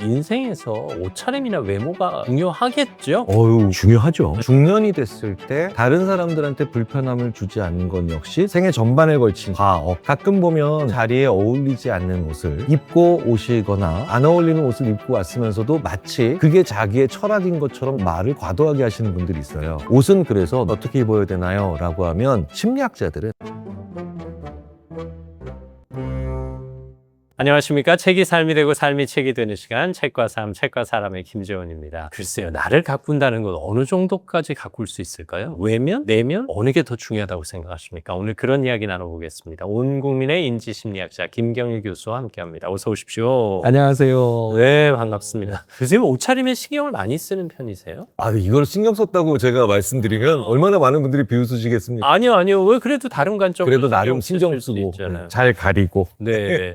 인생에서 옷차림이나 외모가 중요하겠죠? 중요하죠. 중년이 됐을 때 다른 사람들한테 불편함을 주지 않는 건 역시 생애 전반에 걸친 과업. 가끔 보면 자리에 어울리지 않는 옷을 입고 오시거나 안 어울리는 옷을 입고 왔으면서도 마치 그게 자기의 철학인 것처럼 말을 과도하게 하시는 분들이 있어요. 옷은 그래서 어떻게 입어야 되나요? 라고 하면 심리학자들은 안녕하십니까. 책이 삶이 되고 삶이 책이 되는 시간, 책과 삶, 책과 사람의 김재원입니다. 글쎄요, 나를 가꾼다는 건 어느 정도까지 가꿀 수 있을까요? 외면? 내면? 어느 게 더 중요하다고 생각하십니까? 오늘 그런 이야기 나눠보겠습니다. 온 국민의 인지심리학자 김경일 교수와 함께합니다. 어서 오십시오. 안녕하세요. 네, 반갑습니다. 교수님, 옷차림에 신경을 많이 쓰는 편이세요? 이걸 신경 썼다고 제가 말씀드리면 얼마나 많은 분들이 비웃으시겠습니까? 아니요. 왜 그래도 다른 관점으로 그래도 나름 신경 쓰고 잘 가리고. 네.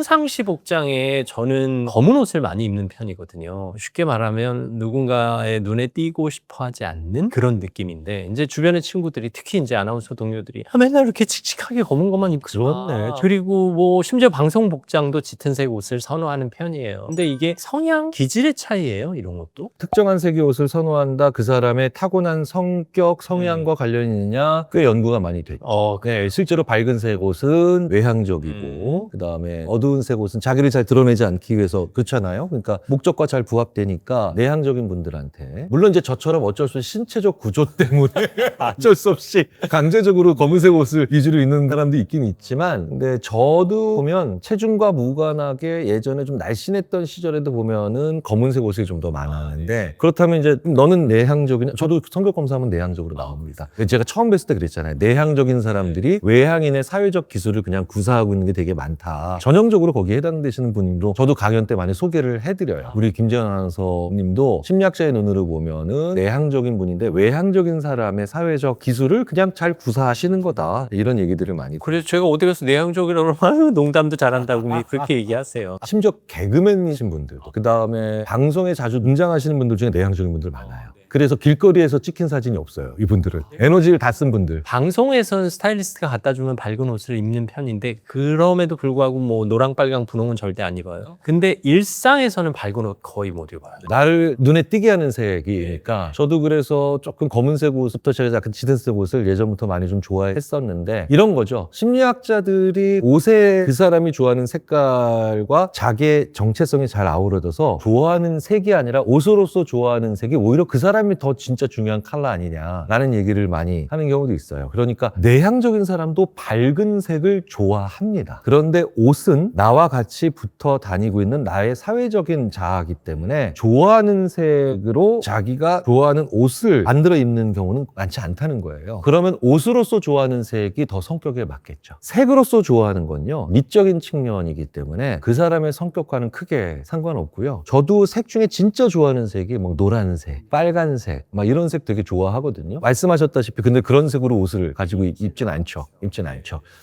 평상시 복장에 저는 검은 옷을 많이 입는 편이거든요. 쉽게 말하면 누군가의 눈에 띄고 싶어 하지 않는 그런 느낌인데, 이제 주변의 친구들이, 특히 이제 아나운서 동료들이 맨날 이렇게 칙칙하게 검은 것만 입고 그렇네. 그리고 뭐 심지어 방송 복장도 짙은 색 옷을 선호하는 편이에요. 근데 이게 성향, 기질의 차이예요, 이런 것도? 특정한 색의 옷을 선호한다. 그 사람의 타고난 성격, 성향과 관련이 있느냐? 꽤 연구가 많이 됐죠. 네, 실제로 밝은색 옷은 외향적이고 그다음에 어두운 색 옷은 자기를 잘 드러내지 않기 위해서 그렇잖아요. 그러니까 목적과 잘 부합되니까 내향적인 분들한테, 물론 이제 저처럼 어쩔 수 없이 신체적 구조 때문에 어쩔 수 없이 강제적으로 검은색 옷을 위주로 입는 사람도 있긴 있지만, 근데 저도 보면 체중과 무관하게 예전에 좀 날씬했던 시절에도 보면은 검은색 옷이 좀 더 많았는데, 그렇다면 이제 너는 내향적이냐? 저도 성격 검사하면 내향적으로 나옵니다. 제가 처음 뵀을 때 그랬잖아요. 내향적인 사람들이 외향인의 사회적 기술을 그냥 구사하고 있는 게 되게 많다. 전형적으로 거기에 해당되시는 분도 저도 강연 때 많이 소개를 해드려요. 우리 김재원 아나운서님도 심리학자의 눈으로 보면은 내향적인 분인데 외향적인 사람의 사회적 기술을 그냥 잘 구사하시는 거다. 이런 얘기들을 많이. 그래서 제가 어디 가서 내향적이라고 그러면 농담도 잘한다고 그렇게 얘기하세요. 심지어 개그맨이신 분들도, 그 다음에 방송에 자주 등장하시는 분들 중에 내향적인 분들 많아요. 그래서 길거리에서 찍힌 사진이 없어요. 이분들은 에너지를 다 쓴 분들. 방송에서는 스타일리스트가 갖다 주면 밝은 옷을 입는 편인데, 그럼에도 불구하고 뭐 노랑, 빨강, 분홍은 절대 안 입어요. 근데 일상에서는 밝은 옷 거의 못 입어요. 나를 눈에 띄게 하는 색이니까 저도 그래서 조금 검은색 옷부터 시작해서 약간 짙은색 옷을 예전부터 많이 좀 좋아했었는데, 이런 거죠. 심리학자들이 옷에 그 사람이 좋아하는 색깔과 자기의 정체성이 잘 아우러져서 좋아하는 색이 아니라 옷으로서 좋아하는 색이 오히려 그 사람이 더 진짜 중요한 컬러 아니냐라는 얘기를 많이 하는 경우도 있어요. 그러니까 내향적인 사람도 밝은 색을 좋아합니다. 그런데 옷은 나와 같이 붙어 다니고 있는 나의 사회적인 자아이기 때문에 좋아하는 색으로 자기가 좋아하는 옷을 만들어 입는 경우는 많지 않다는 거예요. 그러면 옷으로서 좋아하는 색이 더 성격에 맞겠죠. 색으로서 좋아하는 건요, 미적인 측면이기 때문에 그 사람의 성격과는 크게 상관없고요. 저도 색 중에 진짜 좋아하는 색이 뭐 노란색, 빨간색 막 이런 색 되게 좋아하거든요. 말씀하셨다시피 근데 그런 색으로 옷을 가지고 입진 않죠.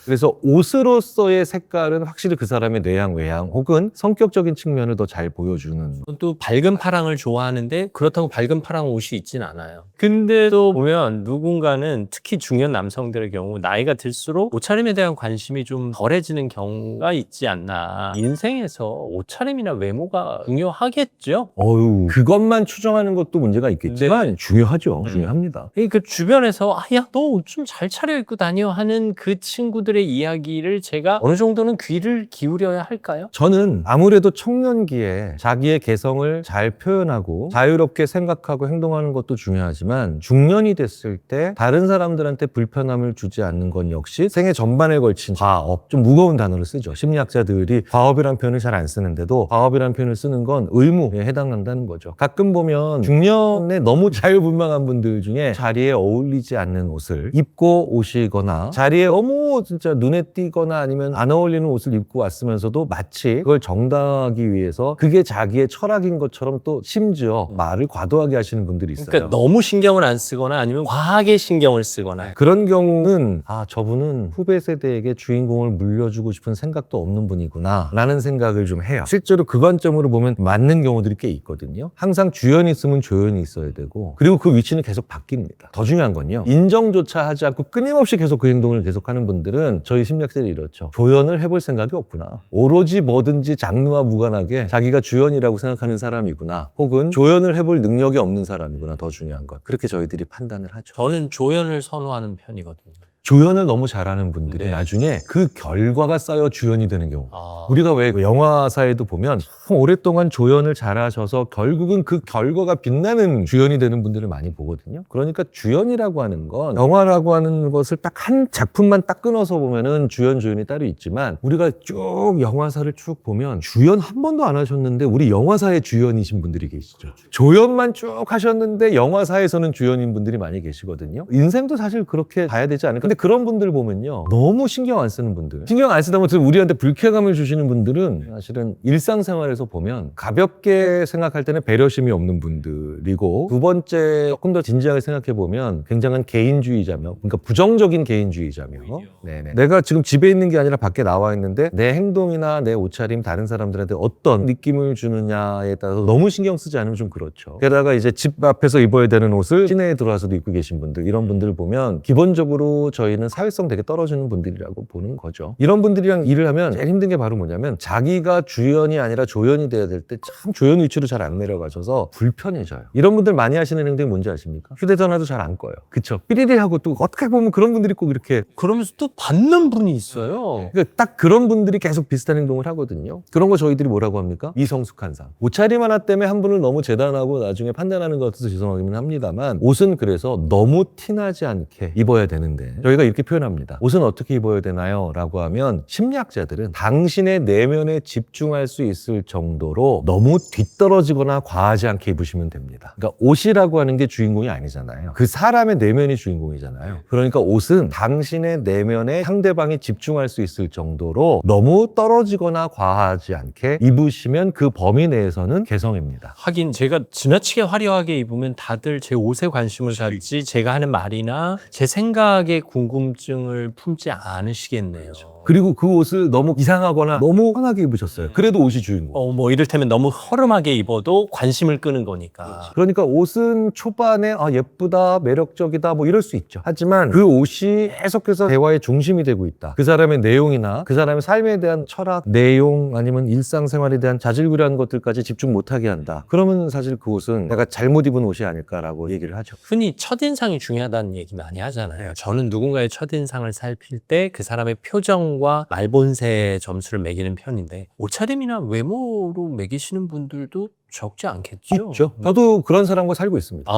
그래서 옷으로서의 색깔은 확실히 그 사람의 내향, 외향 혹은 성격적인 측면을 더 잘 보여주는. 또 밝은 파랑을 좋아하는데 그렇다고 밝은 파랑 옷이 있진 않아요. 근데 또 보면 누군가는, 특히 중년 남성들의 경우 나이가 들수록 옷차림에 대한 관심이 좀 덜해지는 경우가 있지 않나. 인생에서 옷차림이나 외모가 중요하겠죠? 그것만 추정하는 것도 문제가 있겠지만 중요하죠. 중요합니다. 그 주변에서 야, 너 옷 좀 잘 차려입고 다녀 하는 그 친구들의 이야기를 제가 어느 정도는 귀를 기울여야 할까요? 저는 아무래도 청년기에 자기의 개성을 잘 표현하고 자유롭게 생각하고 행동하는 것도 중요하지만, 중년이 됐을 때 다른 사람들한테 불편함을 주지 않는 건 역시 생애 전반에 걸친 과업. 좀 무거운 단어를 쓰죠. 심리학자들이 과업이란 표현을 잘 안 쓰는데도 과업이란 표현을 쓰는 건 의무에 해당한다는 거죠. 가끔 보면 중년에 너무 자유분방한 분들 중에 자리에 어울리지 않는 옷을 입고 오시거나 자리에 너무 진짜 눈에 띄거나 아니면 안 어울리는 옷을 입고 왔으면서도 마치 그걸 정당하기 위해서 그게 자기의 철학인 것처럼 또 심지어 말을 과도하게 하시는 분들이 있어요. 그러니까 너무 신경을 안 쓰거나 아니면 과하게 신경을 쓰거나. 그런 경우는 저분은 후배 세대에게 주인공을 물려주고 싶은 생각도 없는 분이구나 라는 생각을 좀 해요. 실제로 그 관점으로 보면 맞는 경우들이 꽤 있거든요. 항상 주연이 있으면 조연이 있어야 되고 그리고 그 위치는 계속 바뀝니다. 더 중요한 건요. 인정조차 하지 않고 끊임없이 계속 그 행동을 계속하는 분들은 저희 심리학자들이 이렇죠. 조연을 해볼 생각이 없구나. 오로지 뭐든지 장르와 무관하게 자기가 주연이라고 생각하는 사람이구나. 혹은 조연을 해볼 능력이 없는 사람이구나. 더 중요한 건. 그렇게 저희들이 판단을 하죠. 저는 조연을 선호하는 편이거든요. 조연을 너무 잘하는 분들이 네. 나중에 그 결과가 쌓여 주연이 되는 경우. 아, 우리가 왜 영화사에도 보면 참 오랫동안 조연을 잘하셔서 결국은 그 결과가 빛나는 주연이 되는 분들을 많이 보거든요. 그러니까 주연이라고 하는 건 영화라고 하는 것을 딱 한 작품만 딱 끊어서 보면은 주연, 조연이 따로 있지만 우리가 쭉 영화사를 쭉 보면 주연 한 번도 안 하셨는데 우리 영화사의 주연이신 분들이 계시죠. 조연만 쭉 하셨는데 영화사에서는 주연인 분들이 많이 계시거든요. 인생도 사실 그렇게 봐야 되지 않을까. 근데 그런 분들 보면요. 너무 신경 안 쓰는 분들. 신경 안 쓰다 보면 우리한테 불쾌감을 주시는 분들은 사실은 일상생활에서 보면 가볍게 생각할 때는 배려심이 없는 분들이고 두 번째 조금 더 진지하게 생각해 보면 굉장한 개인주의자며 그러니까 부정적인 개인주의자며 네네. 내가 지금 집에 있는 게 아니라 밖에 나와 있는데 내 행동이나 내 옷차림 다른 사람들한테 어떤 느낌을 주느냐에 따라서 너무 신경 쓰지 않으면 좀 그렇죠. 게다가 이제 집 앞에서 입어야 되는 옷을 시내에 들어와서도 입고 계신 분들 이런 분들을 보면 기본적으로 저희는 사회성 되게 떨어지는 분들이라고 보는 거죠. 이런 분들이랑 일을 하면 제일 힘든 게 바로 뭐냐면 자기가 주연이 아니라 조연이 돼야 될 때 참 조연 위치로 잘 안 내려가셔서 불편해져요. 이런 분들 많이 하시는 행동이 뭔지 아십니까? 휴대전화도 잘 안 꺼요. 그쵸? 삐리리 하고 또 어떻게 보면 그런 분들이 꼭 이렇게 그러면서 또 받는 분이 있어요. 그러니까 딱 그런 분들이 계속 비슷한 행동을 하거든요. 그런 거 저희들이 뭐라고 합니까? 이성숙한상. 옷차림 하나 때문에 한 분을 너무 재단하고 나중에 판단하는 것 같아서 죄송하기는 합니다만 옷은 그래서 너무 티나지 않게 입어야 되는데 저희가 이렇게 표현합니다. 옷은 어떻게 입어야 되나요? 라고 하면 심리학자들은 당신의 내면에 집중할 수 있을 정도로 너무 뒤떨어지거나 과하지 않게 입으시면 됩니다. 그러니까 옷이라고 하는 게 주인공이 아니잖아요. 그 사람의 내면이 주인공이잖아요. 그러니까 옷은 당신의 내면에 상대방이 집중할 수 있을 정도로 너무 떨어지거나 과하지 않게 입으시면 그 범위 내에서는 개성입니다. 하긴 제가 지나치게 화려하게 입으면 다들 제 옷에 관심을 갖지 제가 하는 말이나 제 생각에 궁금증을 품지 않으시겠네요. 그리고 그 옷을 너무 이상하거나 너무 편하게 입으셨어요. 그래도 옷이 주인공. 뭐 이를테면 너무 허름하게 입어도 관심을 끄는 거니까. 그러니까 옷은 초반에 예쁘다, 매력적이다 뭐 이럴 수 있죠. 하지만 그 옷이 계속해서 대화의 중심이 되고 있다. 그 사람의 내용이나 그 사람의 삶에 대한 철학, 내용 아니면 일상생활에 대한 자질구레한 것들까지 집중 못하게 한다. 그러면 사실 그 옷은 내가 잘못 입은 옷이 아닐까라고 얘기를 하죠. 흔히 첫인상이 중요하다는 얘기 많이 하잖아요. 저는 누군가의 첫인상을 살필 때 그 사람의 표정과 말본새의 점수를 매기는 편인데 옷차림이나 외모로 매기시는 분들도 적지 않겠죠? 있죠. 저도 그런 사람과 살고 있습니다.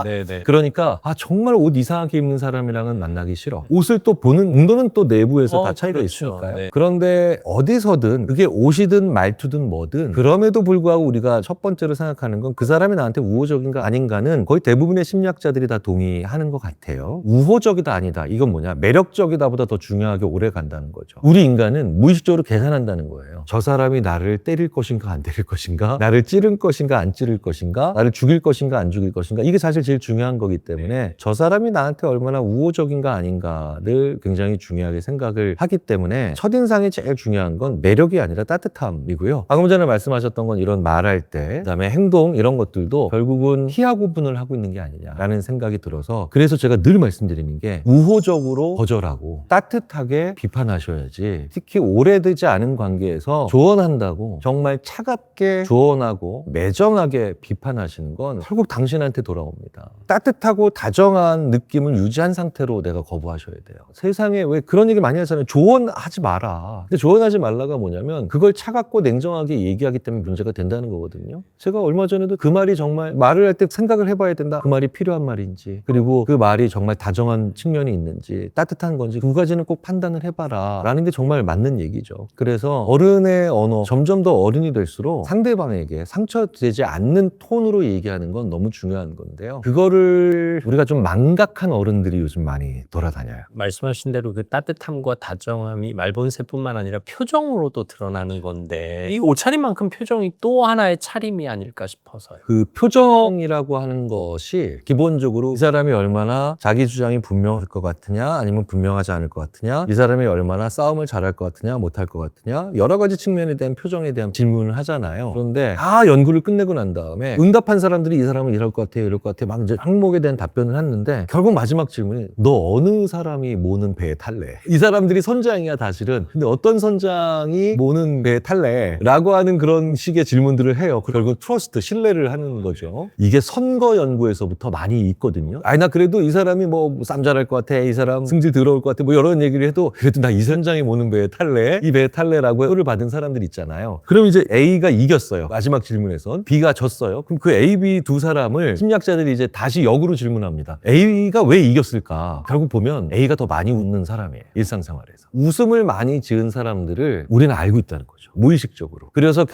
네네. 그러니까 정말 옷 이상하게 입는 사람이랑은 만나기 싫어. 옷을 또 보는 용도는 또 내부에서 다 차이가 그렇죠. 있으니까요. 네. 그런데 어디서든 그게 옷이든 말투든 뭐든 그럼에도 불구하고 우리가 첫 번째로 생각하는 건 그 사람이 나한테 우호적인가 아닌가는 거의 대부분의 심리학자들이 다 동의하는 것 같아요. 우호적이다 아니다. 이건 뭐냐? 매력적이다보다 더 중요하게 오래 간다는 거죠. 우리 인간은 무의식적으로 계산한다는 거예요. 저 사람이 나를 때릴 것인가 안 때릴 것인가? 나를 찌를 것인가 안 찌를 것인가? 나를 죽일 것인가 안 죽일 것인가? 이게 사실 제일 중요한 거기 때문에 저 사람이 나한테 얼마나 우호적인가 아닌가를 굉장히 중요하게 생각을 하기 때문에 첫인상이 제일 중요한 건 매력이 아니라 따뜻함이고요. 방금 전에 말씀하셨던 건 이런 말할 때 그다음에 행동 이런 것들도 결국은 희화 구분을 하고 있는 게 아니냐라는 생각이 들어서 그래서 제가 늘 말씀드리는 게 우호적으로 거절하고 따뜻하게 비판하셔야지 특히 오래되지 않은 관계에서 조언한다고 정말 차갑게 조언하고 매정하게 비판하시는 건 결국 당신한테 돌아옵니다. 따뜻하고 다정한 느낌을 유지한 상태로 내가 거부하셔야 돼요. 세상에 왜 그런 얘기 많이 하잖아요. 조언하지 마라. 근데 조언하지 말라가 뭐냐면 그걸 차갑고 냉정하게 얘기하기 때문에 문제가 된다는 거거든요. 제가 얼마 전에도 그 말이 정말 말을 할 때 생각을 해봐야 된다. 그 말이 필요한 말인지 그리고 그 말이 정말 다정한 측면이 있는지 따뜻한 건지 두 가지는 꼭 판단을 해봐라 라는 게 정말 맞는 얘기죠. 그래서 어른의 언어 점점 더 어른이 될수록 상대방에게 상처되지 않는 톤으로 얘기하는 건 너무 중요한 건데요. 그거를 우리가 좀 망각한 어른들이 요즘 많이 돌아다녀요. 말씀하신 대로 그 따뜻함과 다정함이 말본새뿐만 아니라 표정으로도 드러나는 건데 이 옷차림만큼 표정이 또 하나의 차림이 아닐까 싶어서요. 그 표정이라고 하는 것이 기본적으로 이 사람이 얼마나 자기 주장이 분명할 것 같으냐 아니면 분명하지 않을 것 같으냐 이 사람이 얼마나 싸움을 잘할 것 같으냐 못할 것 같으냐 여러 가지 측면에 대한 표정에 대한 질문을 하잖아요. 그런데 했는데 다 연구를 끝내고 난 다음에 응답한 사람들이 이 사람은 이럴 것 같아요, 이럴 것 같아요. 막 이제 항목에 대한 답변을 했는데 결국 마지막 질문이 너 어느 사람이 모는 배에 탈래? 이 사람들이 선장이야 사실은. 근데 어떤 선장이 모는 배에 탈래? 라고 하는 그런 식의 질문들을 해요. 결국 트러스트, 신뢰를 하는 거죠. 이게 선거 연구에서부터 많이 있거든요. 아니 나 그래도 이 사람이 뭐 쌈 잘할 것 같아, 이 사람 승질 더러울 것 같아, 뭐 이런 얘기를 해도 그래도 나 이 선장이 모는 배에 탈래? 이 배에 탈래라고 표를 받은 사람들 있잖아요. 그럼 이제 A가 이겼어요. 마지막 질문에선. B가 졌어요. 그럼 그 A, B 두 사람을 심리학자들이 이제 다시 역으로 질문합니다. A가 왜 이겼을까? 결국 보면 A가 더 많이 웃는 사람이에요. 일상생활에서. 웃음을 많이 지은 사람들을 우리는 알고 있다는 거죠. 무의식적으로. 그래서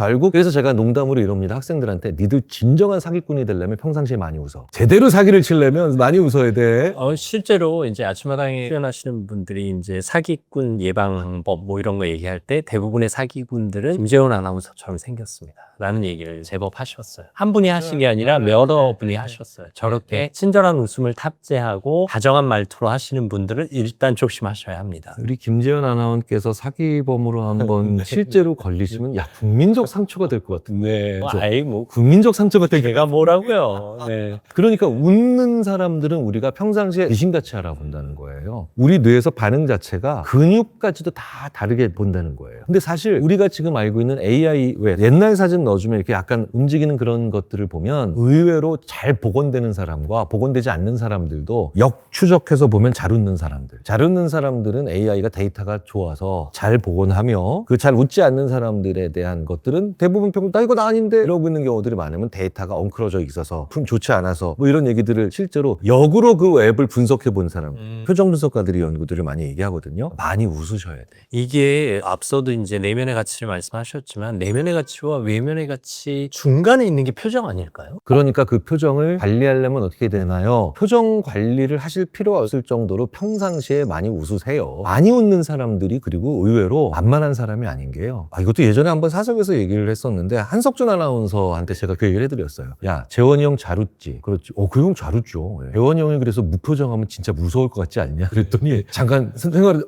제가 농담으로 이럽니다. 학생들한테 니들 진정한 사기꾼이 되려면 평상시에 많이 웃어. 제대로 사기를 치려면 많이 웃어야 돼. 실제로 이제 아침마당에 출연하시는 분들이 이제 사기꾼 예방법 뭐 이런 거 얘기할 때 대부분의 사기꾼들은 김재원 아나운서처럼 생겼습니다. 라는 얘기를 제법 하셨어요. 한 분이 하신 게 아니라 여러 분이 하셨어요. 저렇게 친절한 웃음을 탑재하고 다정한 말투로 하시는 분들은 일단 조심하셔야 합니다. 우리 김재현 아나운서께서 사기범으로 한번 실제로 걸리시면 국민적 상처가 될 것 같은데. 아이 뭐 국민적 상처가 될 제가 뭐라고요. 네. 그러니까 웃는 사람들은 우리가 평상시에 귀신같이 알아본다는 거예요. 우리 뇌에서 반응 자체가 근육까지도 다 다르게 본다는 거예요. 근데 사실 우리가 지금 알고 있는 AI 왜 옛날 사진 넣어주면 이렇게 약간 움직이는 그런 것들을 보면 의외로 잘 복원되는 사람과 복원되지 않는 사람들도 역추적해서 보면 잘 웃는 사람들. 잘 웃는 사람들은 AI가 데이터가 좋아서 잘 복원하며 그 잘 웃지 않는 사람들에 대한 것들은 대부분 평균 나 이건 아닌데 이러고 있는 경우들이 많으면 데이터가 엉클어져 있어서 좀 좋지 않아서 뭐 이런 얘기들을 실제로 역으로 그 앱을 분석해 본 사람 표정 분석가들이 연구들을 많이 얘기하거든요. 많이 웃으셔야 돼. 이게 앞서도 이제 내면의 가치를 말씀하셨지만 내면의 가치와 외면의 가치 중간에 있는 게 표정 아닐까요? 그러니까 그 표정을 관리하려면 어떻게 되나요? 표정 관리를 하실 필요가 없을 정도로 평상시에 많이 웃으세요. 많이 웃는 사람들이 그리고 의외로 만만한 사람이 아닌 게요. 이것도 예전에 한번 사석에서 얘기를 했었는데 한석준 아나운서한테 제가 그 얘기를 해드렸어요. 야, 재원이 형 잘 웃지? 그렇지. 그 형 잘 웃죠. 재원이 형이 그래서 무표정하면 진짜 무서울 것 같지 않냐? 그랬더니 잠깐 생각을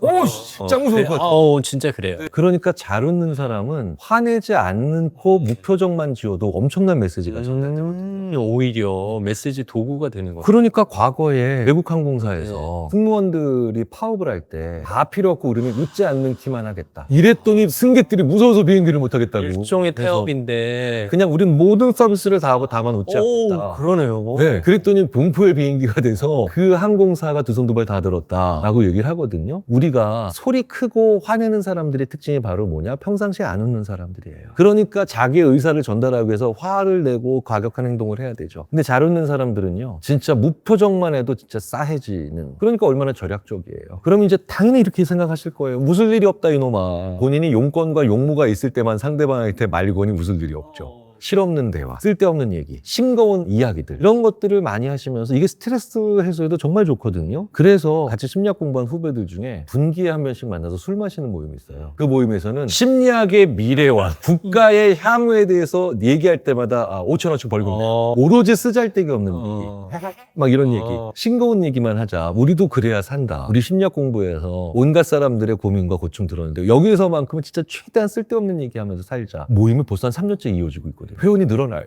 진짜 무서울 것 같아. 진짜 그래요. 그러니까 잘 웃는 사람은 화내지 않고 무표정만 지어도 엄청난 메시지가 전달돼요. 오히려 메시지 도구가 되는 거예요. 그러니까 과거에 외국 항공사에서 승무원들이 파업을 할 때 다 필요 없고 우리는 웃지 않는 키만 하겠다. 이랬더니 승객들이 무서워서 비행기를 못 하겠다고. 일종의 그래서 태업인데. 그냥 우린 모든 서비스를 다 하고 다만 웃지 않겠다. 그러네요. 네, 그랬더니 봉포의 비행기가 돼서 그 항공사가 두 손 두 발 다 들었다라고 얘기를 하거든요. 우리가 소리 크고 화내는 사람들의 특징이 바로 뭐냐? 평상시에 안 웃는 사람들이에요. 그러니까 자기의 의사를 전달하기 위해서 화를 내고 과격한 행동을 해야 되죠. 근데 잘 웃는 사람들은요, 진짜 무표정만 해도 진짜 싸해지는. 그러니까 얼마나 절약적이에요. 그럼 이제 당연히 이렇게 생각하실 거예요. 웃을 일이 없다 이놈아. 본인이 용건과 용무가 있을 때만 상대방한테 말고니 웃을 일이 없죠. 실없는 대화, 쓸데없는 얘기, 싱거운 이야기들 이런 것들을 많이 하시면서 이게 스트레스 해소에도 정말 좋거든요. 그래서 같이 심리학 공부한 후배들 중에 분기에 한 번씩 만나서 술 마시는 모임이 있어요. 그 모임에서는 심리학의 미래와 국가의 향후에 대해서 얘기할 때마다 5천원씩 벌금 오로지 쓰잘데기 없는 얘기 막 이런 얘기 싱거운 얘기만 하자. 우리도 그래야 산다. 우리 심리학 공부에서 온갖 사람들의 고민과 고충 들었는데 여기서만큼은 진짜 최대한 쓸데없는 얘기하면서 살자. 모임을 벌써 한 3년째 이어지고 있거든요. 회원이 늘어나요.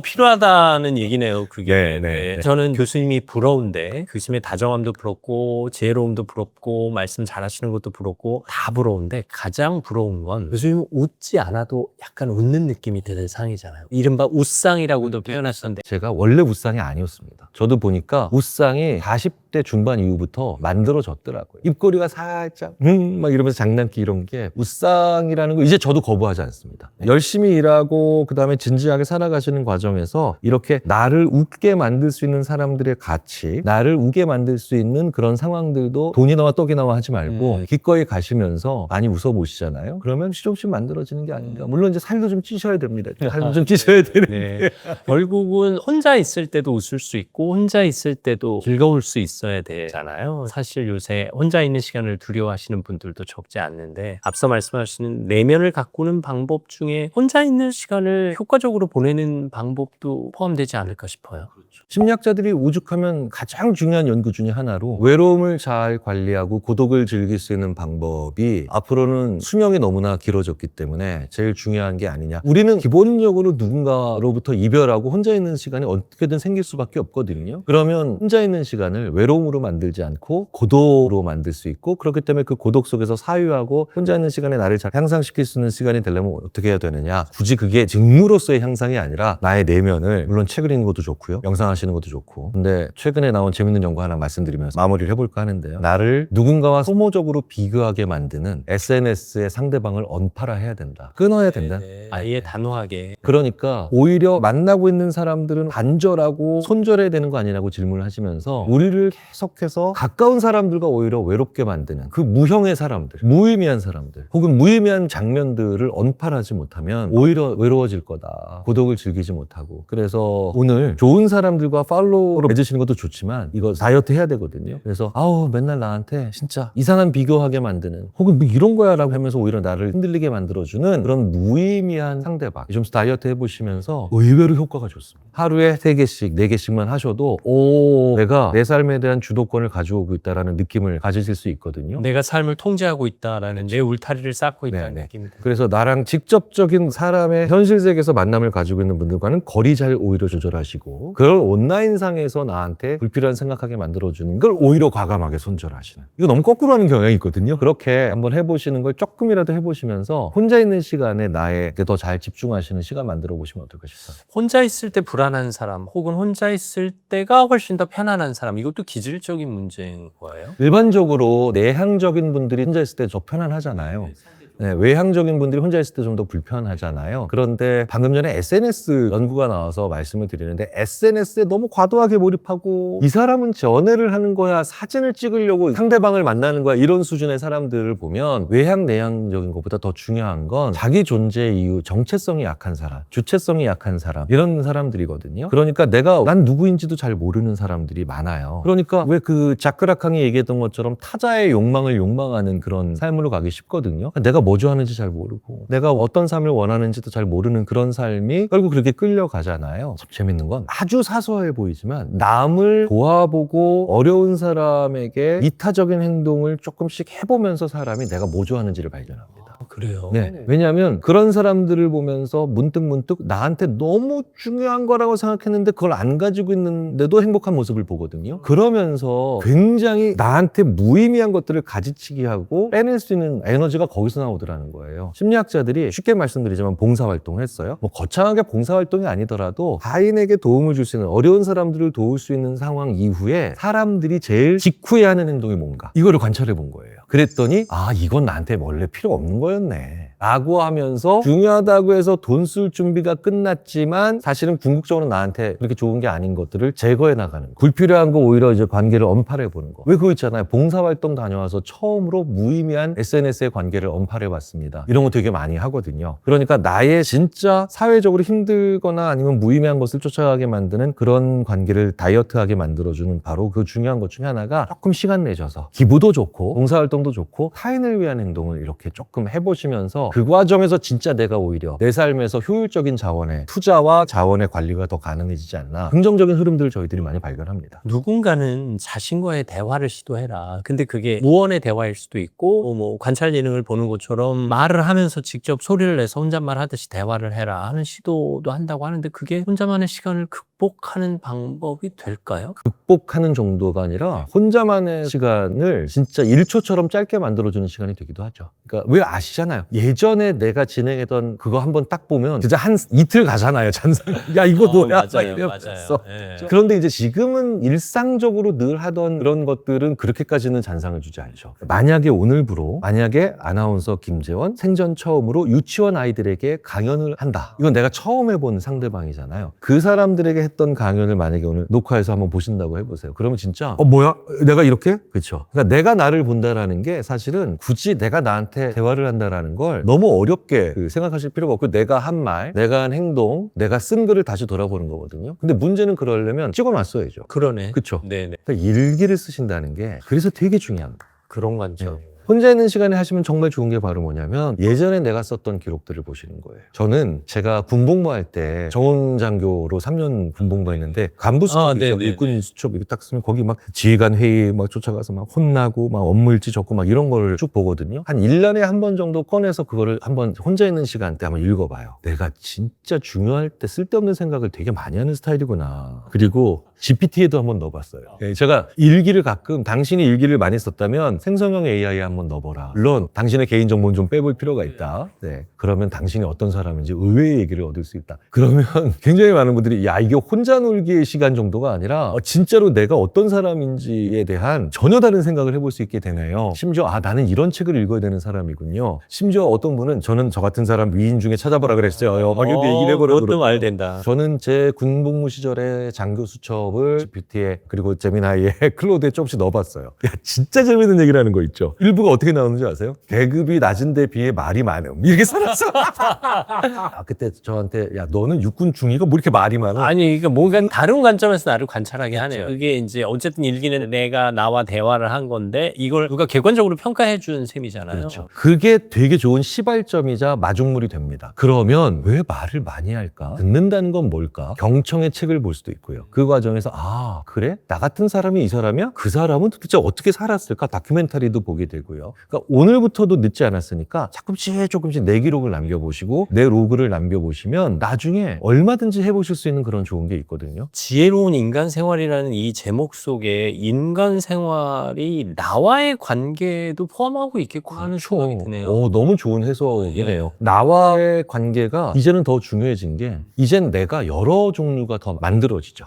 필요하다는 얘기네요, 그게. 네. 저는 교수님이 부러운데, 교수님의 다정함도 부럽고, 지혜로움도 부럽고, 말씀 잘하시는 것도 부럽고, 다 부러운데, 가장 부러운 건 교수님 웃지 않아도 약간 웃는 느낌이 드는 상이잖아요. 이른바 웃상이라고도 표현하셨는데. 제가 원래 웃상이 아니었습니다. 저도 보니까 웃상이 40대 중반 이후부터 만들어졌더라고요. 입꼬리가 살짝 막 이러면서 장난기 이런 게 웃상이라는 거 이제 저도 거부하지 않습니다. 열심히 일하고 그다음에 진지하게 살아가시는 과정에서 이렇게 나를 웃게 만들 수 있는 사람들의 가치, 나를 웃게 만들 수 있는 그런 상황들도 돈이 나와 떡이 나와 하지 말고 기꺼이 가시면서 많이 웃어보시잖아요. 그러면 조금씩 만들어지는 게 아닌가. 물론 이제 살도 좀 찌셔야 됩니다. 살도 좀 찌셔야 되는데. 결국은 혼자 있을 때도 웃을 수 있고 혼자 있을 때도 즐거울 수 있어야 되잖아요. 사실 요새 혼자 있는 시간을 두려워하시는 분들도 적지 않는데 앞서 말씀하신 내면을 가꾸는 방법 중에 혼자 있는 시간을 효과적으로 보내는 방법도 포함되지 않을까 싶어요. 심리학자들이 오죽하면 가장 중요한 연구 중에 하나로 외로움을 잘 관리하고 고독을 즐길 수 있는 방법이 앞으로는 수명이 너무나 길어졌기 때문에 제일 중요한 게 아니냐. 우리는 기본적으로 누군가로부터 이별하고 혼자 있는 시간이 어떻게든 생길 수밖에 없거든요. 그러면 혼자 있는 시간을 외로움으로 만들지 않고 고독으로 만들 수 있고, 그렇기 때문에 그 고독 속에서 사유하고 혼자 있는 시간에 나를 잘 향상시킬 수 있는 시간이 되려면 어떻게 해야 되느냐. 굳이 그게 직무로서의 향상이 아니라 나의 내면을, 물론 책을 읽는 것도 좋고요, 명상하시는 것도 좋고, 근데 최근에 나온 재밌는 연구 하나 말씀드리면서 마무리를 해볼까 하는데요. 나를 누군가와 소모적으로 비교하게 만드는 SNS의 상대방을 언팔아해야 된다. 끊어야 된다. 아예 단호하게. 그러니까 오히려 만나고 있는 사람들은 간절하고 손절해야 되는 거 아니냐고 질문을 하시면서 우리를 계속해서 가까운 사람들과 오히려 외롭게 만드는 그 무형의 사람들, 무의미한 사람들, 혹은 무의미한 장면들을 언팔하지 못하면 오히려 외로워질 거다. 고독을 즐기지 못하고. 그래서 오늘 좋은 사람들과 팔로우로 맺으시는 것도 좋지만 이거 다이어트 해야 되거든요. 그래서 아우 맨날 나한테 진짜 이상한 비교하게 만드는, 혹은 뭐 이런 거야 라고 하면서 오히려 나를 흔들리게 만들어주는 그런 무의미한 상대방 좀 다이어트 해보시면서 의외로 효과가 좋습니다. 하루에 3개씩 4개씩만 하셔도 내가 내 삶에 대한 주도권을 가져오고 있다는 느낌을 가지실 수 있거든요. 내가 삶을 통제하고 있다라는, 내 울타리를 쌓고 있다는 네. 느낌이. 그래서 나랑 직접적인 사람의 현실 세계에서 만남을 가지고 있는 분들과는 거리 잘 오히려 조절하시고, 그걸 온라인상에서 나한테 불필요한 생각하게 만들어주는 걸 오히려 과감하게 손절하시는, 이거 너무 거꾸로 하는 경향이 있거든요. 그렇게 한번 해보시는 걸 조금이라도 해보시면서 혼자 있는 시간에 나에게 더 잘 집중하시는 시간 만들어 보시면 어떨까 싶어요. 혼자 있을 때 불안한 사람, 혹은 혼자 있을 때가 훨씬 더 편안한 사람, 이것도 기질적인 문제인 거예요? 일반적으로 내향적인 분들이 혼자 있을 때 더 편안하잖아요. 네, 외향적인 분들이 혼자 있을 때 좀 더 불편하잖아요. 그런데 방금 전에 SNS 연구가 나와서 말씀을 드리는데, SNS에 너무 과도하게 몰입하고 이 사람은 연애를 하는 거야, 사진을 찍으려고 상대방을 만나는 거야, 이런 수준의 사람들을 보면 외향 내향적인 것보다 더 중요한 건 자기 존재 이유, 정체성이 약한 사람, 주체성이 약한 사람, 이런 사람들이거든요. 그러니까 난 누구인지도 잘 모르는 사람들이 많아요. 그러니까 왜 그 자크라캉이 얘기했던 것처럼 타자의 욕망을 욕망하는 그런 삶으로 가기 쉽거든요. 내가 뭐 좋아하는지 잘 모르고 내가 어떤 삶을 원하는지도 잘 모르는 그런 삶이 결국 그렇게 끌려가잖아요. 참 재밌는 건 아주 사소해 보이지만 남을 도와보고 어려운 사람에게 이타적인 행동을 조금씩 해보면서 사람이 내가 뭐 좋아하는지를 발견합니다. 그래요? 네. 왜냐하면 그런 사람들을 보면서 문득 나한테 너무 중요한 거라고 생각했는데 그걸 안 가지고 있는데도 행복한 모습을 보거든요. 그러면서 굉장히 나한테 무의미한 것들을 가지치기 하고 빼낼 수 있는 에너지가 거기서 나오더라는 거예요. 심리학자들이 쉽게 말씀드리자면 봉사활동을 했어요. 뭐 거창하게 봉사활동이 아니더라도 타인에게 도움을 줄 수 있는, 어려운 사람들을 도울 수 있는 상황 이후에 사람들이 제일 직후에 하는 행동이 뭔가, 이거를 관찰해 본 거예요. 그랬더니 이건 나한테 원래 필요 없는 거였네 라고 하면서, 중요하다고 해서 돈 쓸 준비가 끝났지만 사실은 궁극적으로 나한테 그렇게 좋은 게 아닌 것들을 제거해 나가는 거. 불필요한 거 오히려 이제 관계를 언팔해 보는 거. 왜 그거 있잖아요. 봉사활동 다녀와서 처음으로 무의미한 SNS의 관계를 언팔해 봤습니다. 이런 거 되게 많이 하거든요. 그러니까 나의 진짜 사회적으로 힘들거나 아니면 무의미한 것을 쫓아가게 만드는 그런 관계를 다이어트하게 만들어주는 바로 그 중요한 것 중에 하나가 조금 시간 내셔서 기부도 좋고 봉사활동도 좋고 타인을 위한 행동을 이렇게 조금 해보시면서 그 과정에서 진짜 내가 오히려 내 삶에서 효율적인 자원의 투자와 자원의 관리가 더 가능해지지 않나, 긍정적인 흐름들을 저희들이 많이 발견합니다. 누군가는 자신과의 대화를 시도해라. 근데 그게 무언의 대화일 수도 있고, 뭐 관찰 예능을 보는 것처럼 말을 하면서 직접 소리를 내서 혼잣말 하듯이 대화를 해라 하는 시도도 한다고 하는데, 그게 혼자만의 시간을 극복하는 방법이 될까요? 극복하는 정도가 아니라 혼자만의 시간을 진짜 1초처럼 짧게 만들어주는 시간이 되기도 하죠. 그러니까 왜 아시잖아요. 예전에 내가 진행했던 그거 한번 딱 보면 진짜 한 이틀 가잖아요. 잔상. 야 이거 뭐야? 맞아요. 이러면서. 예. 그런데 이제 지금은 일상적으로 늘 하던 그런 것들은 그렇게까지는 잔상을 주지 않죠. 만약에 오늘부로, 만약에 아나운서 김재원 생전 처음으로 유치원 아이들에게 강연을 한다. 이건 내가 처음 해본 상대방이잖아요. 그 사람들에게 했던 강연을 만약에 오늘 녹화해서 한번 보신다고 해보세요. 그러면 진짜 뭐야? 내가 이렇게? 그렇죠. 그러니까 내가 나를 본다라는 게 사실은 굳이 내가 나한테 대화를 한다라는 걸 너무 어렵게 생각하실 필요가 없고, 내가 한 말, 내가 한 행동, 내가 쓴 글을 다시 돌아보는 거거든요. 근데 문제는 그러려면 찍어놨어야죠. 그러네. 그렇죠. 네네. 그러니까 일기를 쓰신다는 게 그래서 되게 중요합니다. 그런 관점. 네. 혼자 있는 시간에 하시면 정말 좋은 게 바로 뭐냐면 예전에 내가 썼던 기록들을 보시는 거예요. 저는 제가 군복무할 때 정원장교로 3년 군복무했는데 간부 수첩, 네네. 일군 수첩 이거 딱 쓰면 거기 막 지휘관 회의 막 쫓아가서 막 혼나고 막 업무일지 적고 막 이런 걸 쭉 보거든요. 한 1년에 한 번 정도 꺼내서 그거를 한번 혼자 있는 시간 때 한번 읽어봐요. 내가 진짜 중요할 때 쓸데없는 생각을 되게 많이 하는 스타일이구나. 그리고 GPT에도 한번 넣어봤어요. 제가 일기를 가끔 당신이 일기를 많이 썼다면 생성형 AI에 한번 넣어보라. 물론 당신의 개인정보는 좀 빼볼 필요가 있다. 네. 그러면 당신이 어떤 사람인지 의외의 얘기를 얻을 수 있다. 그러면 굉장히 많은 분들이 야 이게 혼자 놀기의 시간 정도가 아니라 진짜로 내가 어떤 사람인지에 대한 전혀 다른 생각을 해볼 수 있게 되네요. 심지어 나는 이런 책을 읽어야 되는 사람이군요. 심지어 어떤 분은 저는 저 같은 사람 위인 중에 찾아보라 그랬어요. 막 이렇게 얘기를 해보라고 그것도 말 된다. 저는 제 군복무 시절에 장교 수첩을 GPT에 그리고 제미나이에 클로드에 조금씩 넣어봤어요. 야 진짜 재밌는 얘기를 하는 거 있죠. 일부가 어떻게 나오는지 아세요? 계급이 낮은 데 비해 말이 많음 이렇게 써놨어. 그때 저한테 야 너는 육군 중위가 뭐 이렇게 말이 많아? 아니, 이게 뭔가 다른 관점에서 나를 관찰하게 하네요. 그게 이제 어쨌든 일기는 내가 나와 대화를 한 건데 이걸 누가 객관적으로 평가해 준 셈이잖아요. 그렇죠. 그게 되게 좋은 시발점이자 마중물이 됩니다. 그러면 왜 말을 많이 할까? 듣는다는 건 뭘까? 경청의 책을 볼 수도 있고요. 그 과정에서 그래? 나 같은 사람이 이 사람이야? 그 사람은 도대체 어떻게 살았을까? 다큐멘터리도 보게 되고요. 그러니까 오늘부터도 늦지 않았으니까 조금씩 내 기록을 남겨보시고 내 로그를 남겨보시면 나중에 얼마든지 해보실 수 있는 그런 좋은 게 있거든요. 지혜로운 인간 생활이라는 이 제목 속에 인간 생활이 나와의 관계도 포함하고 있겠고 하는 생각이 드네요. 너무 좋은 해석이네요. 나와의 관계가 이제는 더 중요해진 게 이젠 내가 여러 종류가 더 만들어지죠.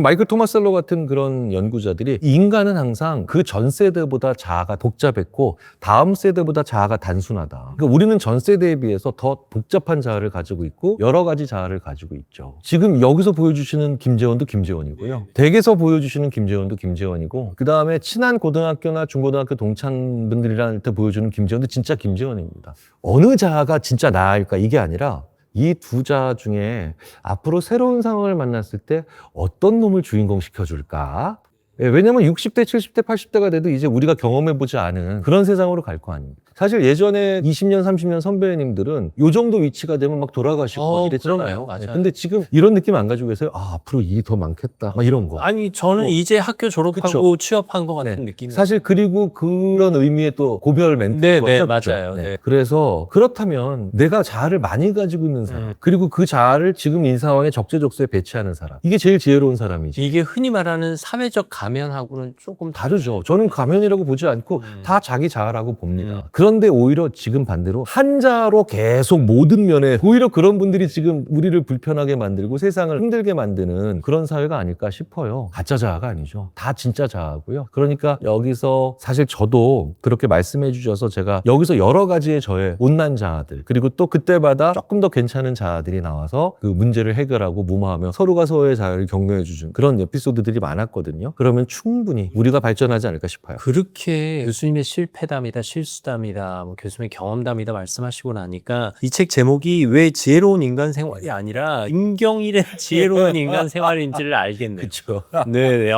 마이클 토마셀로 같은 그런 연구자들이 인간은 항상 그 전 세대보다 자아가 복잡했고 다음 세대보다 자아가 단순하다. 그러니까 우리는 전 세대에 비해서 더 복잡한 자아를 가지고 있고 여러 가지 자아를 가지고 있죠. 지금 여기서 보여주시는 김재원도 김재원이고요. 댁에서 보여주시는 김재원도 김재원이고 그 다음에 친한 고등학교나 중고등학교 동창분들이한테 보여주는 김재원도 진짜 김재원입니다. 어느 자아가 진짜 나일까 이게 아니라 이 두 자아 중에 앞으로 새로운 상황을 만났을 때 어떤 놈을 주인공 시켜줄까? 왜냐면 60대, 70대, 80대가 돼도 이제 우리가 경험해보지 않은 그런 세상으로 갈 거 아닙니까? 사실 예전에 20년, 30년 선배님들은 요 정도 위치가 되면 막 돌아가시고 막 이랬잖아요. 그러나요? 맞아요. 근데 지금 이런 느낌 안 가지고 계세요? 앞으로 일이 더 많겠다. 막 이런 거. 아니, 저는 이제 학교 졸업하고 취업한 것 같은 느낌이. 사실 그리고 그런 의미의 또 고별 멘트가 네, 맞아요. 네. 그래서 그렇다면 내가 자아를 많이 가지고 있는 사람 그리고 그 자아를 지금 이 상황에 적재적소에 배치하는 사람 이게 제일 지혜로운 사람이지. 이게 흔히 말하는 사회적 가면하고는 조금 다르죠. 저는 가면이라고 보지 않고 다 자기 자아라고 봅니다. 그런데 오히려 지금 반대로 한자로 계속 모든 면에 오히려 그런 분들이 지금 우리를 불편하게 만들고 세상을 힘들게 만드는 그런 사회가 아닐까 싶어요. 가짜 자아가 아니죠. 다 진짜 자아고요. 그러니까 여기서 사실 저도 그렇게 말씀해 주셔서 제가 여기서 여러 가지의 저의 못난 자아들 그리고 또 그때마다 조금 더 괜찮은 자아들이 나와서 그 문제를 해결하고 무마하며 서로가 서로의 자아를 격려해 주는 그런 에피소드들이 많았거든요. 그러면 충분히 우리가 발전하지 않을까 싶어요. 그렇게 교수님의 실패담이다, 실수담이다, 뭐 교수님의 경험담이다 말씀하시고 나니까 이 책 제목이 왜 지혜로운 인간 생활이 아니라 임경일의 지혜로운 인간 생활인지를 알겠네요. 그렇죠. 네.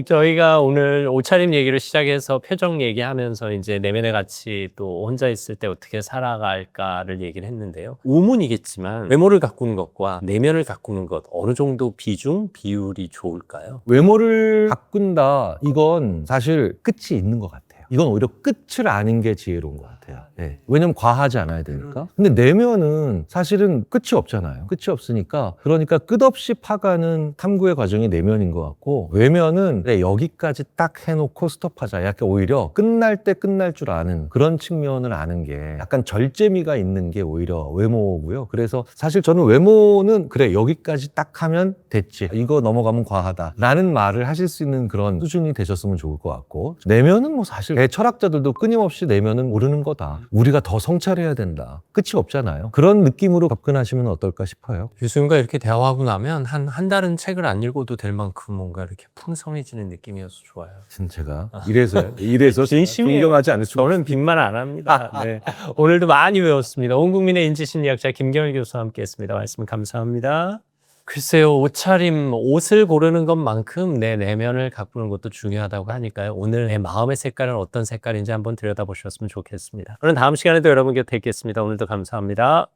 저희가 오늘 옷차림 얘기를 시작해서 표정 얘기하면서 이제 내면의 가치 또 혼자 있을 때 어떻게 살아갈까를 얘기를 했는데요. 우문이겠지만 외모를 가꾸는 것과 내면을 가꾸는 것 어느 정도 비율이 좋을까요? 외모를 바꾼다 이건 사실 끝이 있는 것 같아요. 이건 오히려 끝을 아는 게 지혜로운 것 같아요. 네. 왜냐면 과하지 않아야 되니까. 근데 내면은 사실은 끝이 없잖아요. 끝이 없으니까 그러니까 끝없이 파가는 탐구의 과정이 내면인 것 같고 외면은 그래, 여기까지 딱 해놓고 스톱하자. 약간 오히려 끝날 때 끝날 줄 아는 그런 측면을 아는 게 약간 절제미가 있는 게 오히려 외모고요. 그래서 사실 저는 외모는 그래 여기까지 딱 하면 됐지. 이거 넘어가면 과하다. 라는 말을 하실 수 있는 그런 수준이 되셨으면 좋을 것 같고 내면은 뭐 사실 철학자들도 끊임없이 내면은 모르는 거다. 우리가 더 성찰해야 된다. 끝이 없잖아요. 그런 느낌으로 접근하시면 어떨까 싶어요. 교수님과 이렇게 대화하고 나면 한 달은 책을 안 읽어도 될 만큼 뭔가 이렇게 풍성해지는 느낌이어서 좋아요. 제가 이래서 진심이에요. 존경하지 않을 수가 저는 빈말 안 합니다. 네. 오늘도 많이 배웠습니다. 온 국민의 인지심리학자 김경일 교수와 함께했습니다. 말씀 감사합니다. 글쎄요, 옷차림, 옷을 고르는 것만큼 내 내면을 가꾸는 것도 중요하다고 하니까요. 오늘 내 마음의 색깔은 어떤 색깔인지 한번 들여다보셨으면 좋겠습니다. 오늘 다음 시간에도 여러분 곁에 있겠습니다. 오늘도 감사합니다.